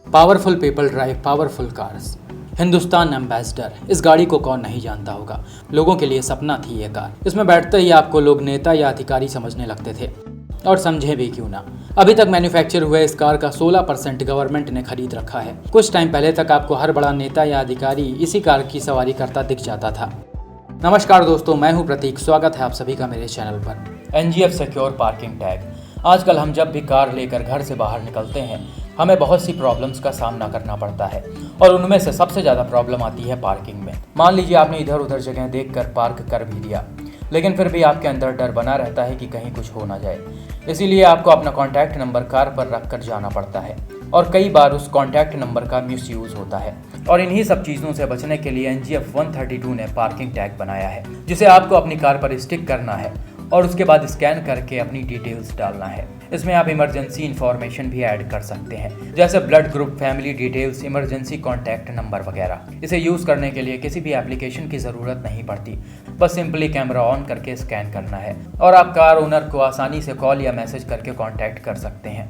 Powerful people drive powerful cars. Hindustan ambassador, इस गाड़ी को कौन नहीं जानता होगा। लोगों के लिए सपना थी ये कार। इसमें बैठते ही आपको लोग नेता या अधिकारी समझने लगते थे, और समझे भी क्यों ना। अभी तक मैन्युफैक्चर हुए इस कार का 16% गवर्नमेंट ने खरीद रखा है। कुछ टाइम पहले तक आपको हर बड़ा नेता या अधिकारी इसी कार की सवारी करता दिख जाता था। नमस्कार दोस्तों, मैं हूं प्रतीक। स्वागत है आप सभी का मेरे चैनल पर। NGF secure parking tag. आजकल हम जब भी कार लेकर घर से बाहर निकलते हैं, हमें बहुत सी प्रॉब्लम्स का सामना करना पड़ता है, और उनमें से सबसे ज़्यादा प्रॉब्लम आती है पार्किंग में। मान लीजिए आपने इधर उधर जगह देखकर पार्क कर भी दिया, लेकिन फिर भी आपके अंदर डर बना रहता है कि कहीं कुछ हो ना जाए। इसीलिए आपको अपना कॉन्टैक्ट नंबर कार पर रख कर जाना पड़ता है, और कई बार उस कॉन्टैक्ट नंबर का मिसयूज़ होता है। और इन्हीं सब चीज़ों से बचने के लिए एनजीएफ 132 ने पार्किंग टैग बनाया है, जिसे आपको अपनी कार पर स्टिक करना है और उसके बाद स्कैन करके अपनी डिटेल्स डालना है। इसमें आप इमरजेंसी इंफॉर्मेशन भी ऐड कर सकते हैं, जैसे blood group, family details, emergency contact number वगैरह। इसे यूज़ करने के लिए किसी भी एप्लीकेशन की ज़रूरत नहीं पड़ती, बस सिंपली कैमरा ऑन करके स्कैन करना है और आप कार ओनर को आसानी से कॉल या मैसेज करके कॉन्टैक्ट कर सकते हैं।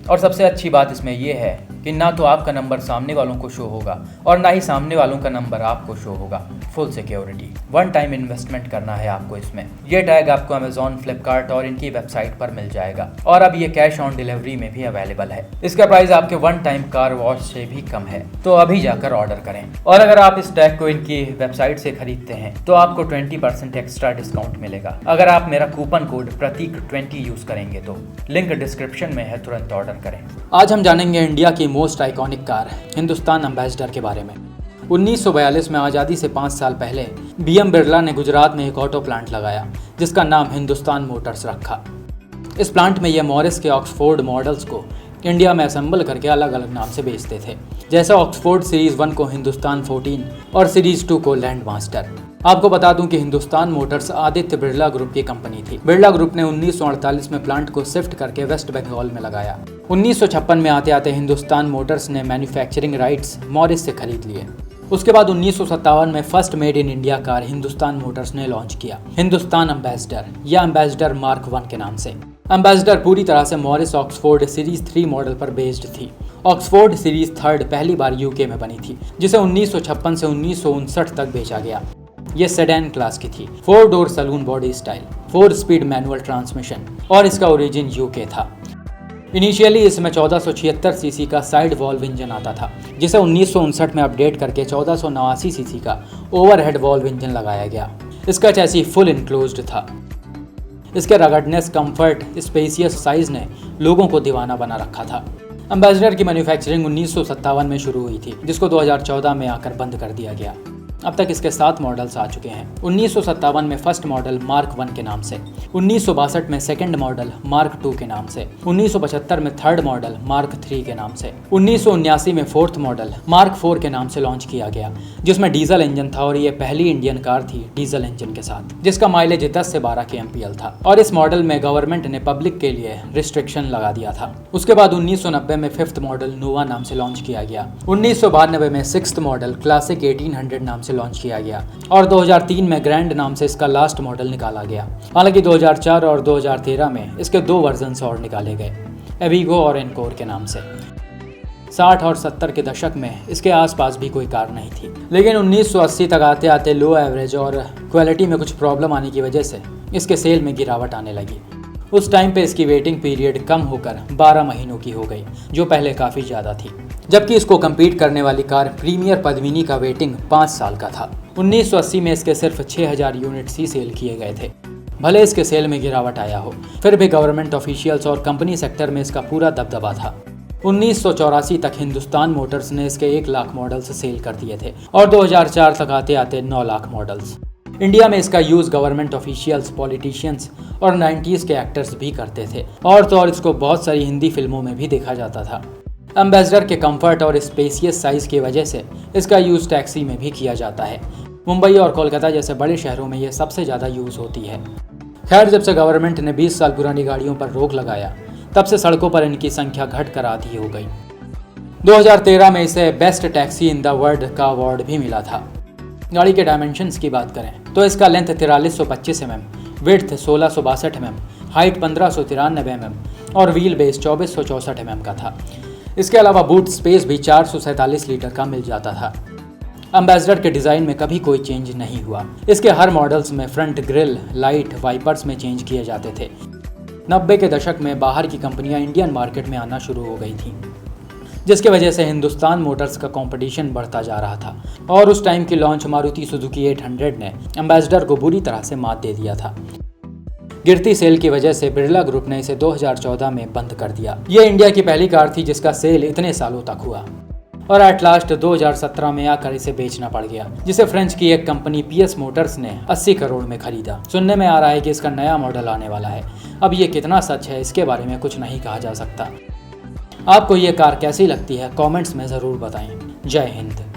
और सबसे अच्छी बात इसमें यह है कि ना तो आपका नंबर सामने वालों को शो होगा और ना ही सामने वालों का नंबर आपको शो होगा। Full security, one time investment करना है आपको इसमें। यह टैग आपको अमेजॉन, फ्लिपकार्ट और इनकी वेबसाइट पर मिल जाएगा, और अब ये कैश ऑन डिलीवरी में भी अवेलेबल है। इसका प्राइस आपके वन टाइम कार वॉश से भी कम है, तो अभी जाकर ऑर्डर करें। और अगर आप इस टैग को इनकी वेबसाइट से खरीदते हैं तो आपको 20% एक्स्ट्रा डिस्काउंट मिलेगा, अगर आप मेरा कूपन कोड प्रतीक20 यूज करेंगे तो। लिंक डिस्क्रिप्शन में है, तुरंत ऑर्डर करें। आज हम जानेंगे इंडिया की most iconic car Hindustan ambassador के बारे में। 1942 में आज़ादी से 5 साल पहले बीएम बिरला ने गुजरात में एक ऑटो प्लांट लगाया, जिसका नाम हिंदुस्तान मोटर्स रखा। इस प्लांट में यह मॉरिस के ऑक्सफोर्ड मॉडल्स को इंडिया में असेंबल करके अलग अलग नाम से बेचते थे, जैसे ऑक्सफोर्ड सीरीज़ 1 को हिंदुस्तान 14 और सीरीज़ 2 को लैंड मास्टर। आपको बता दूं कि हिंदुस्तान मोटर्स आदित्य बिरला ग्रुप की कंपनी थी। बिरला ग्रुप ने 1948 में प्लांट को शिफ्ट करके वेस्ट बंगाल में लगाया। 1956 में आते आते हिंदुस्तान मोटर्स ने मैन्युफैक्चरिंग राइट्स मॉरिस से खरीद लिए। उसके बाद 1957 में first made in India car Hindustan Motors ने लॉन्च किया, हिंदुस्तान एम्बेसडर या एम्बेसडर मार्क 1 के नाम से। एम्बेसडर पूरी तरह से मॉरिस ऑक्सफोर्ड सीरीज 3 मॉडल पर बेस्ड थी। ऑक्सफोर्ड सीरीज 3 पहली बार यूके में बनी थी, जिसे 1956 से 1959 तक बेचा गया। ये सेडान क्लास की थी, 4 door saloon body style, 4 speed manual transmission, और इसका ओरिजिन यूके था। इनिशियली इसमें 1476 सीसी का साइड वॉल्व इंजन आता था, जिसे 1959 में अपडेट करके 1489 सीसी का ओवरहेड वॉल्व इंजन लगाया गया। इसका चैसी फुल इनक्लोज्ड था। इसके रगडनेस, कंफर्ट, स्पेसियस साइज ने लोगों को दीवाना बना रखा था। एम्बेसडर की मैन्युफैक्चरिंग 1957 में शुरू हुई थी, जिसको 2014 में आकर बंद कर दिया गया। अब तक इसके 7 मॉडल्स आ चुके हैं। 1957 में फर्स्ट मॉडल मार्क 1 के नाम से, 1962 में सेकंड मॉडल मार्क 2 के नाम से, 1975 में थर्ड मॉडल मार्क 3 के नाम से, 1979 में फोर्थ मॉडल मार्क 4 के नाम से लॉन्च किया गया, जिसमें डीजल इंजन था, और ये पहली इंडियन कार थी डीजल इंजन के साथ, जिसका माइलेज 10 से 12 kmpl था। और इस मॉडल में गवर्नमेंट ने पब्लिक के लिए रिस्ट्रिक्शन लगा दिया था। उसके बाद 1990 में फिफ्थ मॉडल नोवा नाम से लॉन्च किया गया। 1992 में सिक्स्थ मॉडल क्लासिक 1800 नाम से लॉन्च किया गया, और 2003 में ग्रैंड नाम से इसका लास्ट मॉडल निकाला गया। हालांकि 2004 और 2013 में इसके 2 वर्जन्स और निकाले गए, एविगो और एनकोर के नाम से। 60 और 70 के दशक में इसके आसपास भी कोई कार नहीं थी, लेकिन 1980 तक आते आते लो एवरेज और क्वालिटी में कुछ प्रॉब्लम आने की वजह से इसके सेल में गिरावट आने लगी। उस टाइम पे इसकी वेटिंग पीरियड कम होकर 12 महीनों की हो गई, जो पहले काफ़ी ज़्यादा थी। जबकि इसको कम्पीट करने वाली कार प्रीमियर पद्मिनी का वेटिंग 5 साल का था। 1980 में इसके सिर्फ 6000 यूनिट्स ही सेल किए गए थे। भले इसके सेल में गिरावट आया हो, फिर भी गवर्नमेंट ऑफिशियल्स और कंपनी सेक्टर में इसका पूरा दबदबा था। 1984 तक हिंदुस्तान मोटर्स ने इसके 1 लाख मॉडल्स सेल कर दिए थे, और 2004 तक आते आते 9 लाख मॉडल्स। इंडिया में इसका यूज़ गवर्नमेंट ऑफिशियल्स, पॉलिटिशियंस और 90s के एक्टर्स भी करते थे, और तो और इसको बहुत सारी हिंदी फिल्मों में भी देखा जाता था। एम्बेसडर के कंफर्ट और स्पेसियस साइज की वजह से इसका यूज़ टैक्सी में भी किया जाता है। मुंबई और कोलकाता जैसे बड़े शहरों में यह सबसे ज़्यादा यूज़ होती है। खैर, जब से गवर्नमेंट ने 20 साल पुरानी गाड़ियों पर रोक लगाया, तब से सड़कों पर इनकी संख्या घट कर आधी हो गई। 2013 में इसे best taxi in the world का अवार्ड भी मिला था। गाड़ी के डायमेंशंस की बात करें तो इसका length 4325 mm, width 1662 mm, height 1593 mm और व्हील बेस 2464 mm का था। इसके अलावा बूट स्पेस भी 447 लीटर का मिल जाता था। एम्बेसडर के डिज़ाइन में कभी कोई चेंज नहीं हुआ। इसके हर मॉडल्स में फ्रंट ग्रिल, लाइट, वाइपर्स में चेंज किए जाते थे। 90 के दशक में बाहर की कंपनियां इंडियन मार्केट में आना शुरू हो गई थीं, जिसकी वजह से हिंदुस्तान मोटर्स का कंपटीशन बढ़ता जा रहा था और उस टाइम की लॉन्च मारुति सुजुकी 800 ने एम्बेसडर को बुरी तरह से मात दे दिया था। गिरती सेल की वजह से बिरला ग्रुप ने इसे 2014 में बंद कर दिया। ये इंडिया की पहली कार थी जिसका सेल इतने सालों तक हुआ और एट लास्ट 2017 में आकर इसे बेचना पड़ गया, जिसे फ्रेंच की एक कंपनी PS मोटर्स ने 80 करोड़ में खरीदा। सुनने में आ रहा है कि इसका नया मॉडल आने वाला है। अब ये कितना सच है इसके बारे में कुछ नहीं कहा जा सकता। आपको ये कार कैसी लगती है कमेंट्स में ज़रूर बताएं। जय हिंद।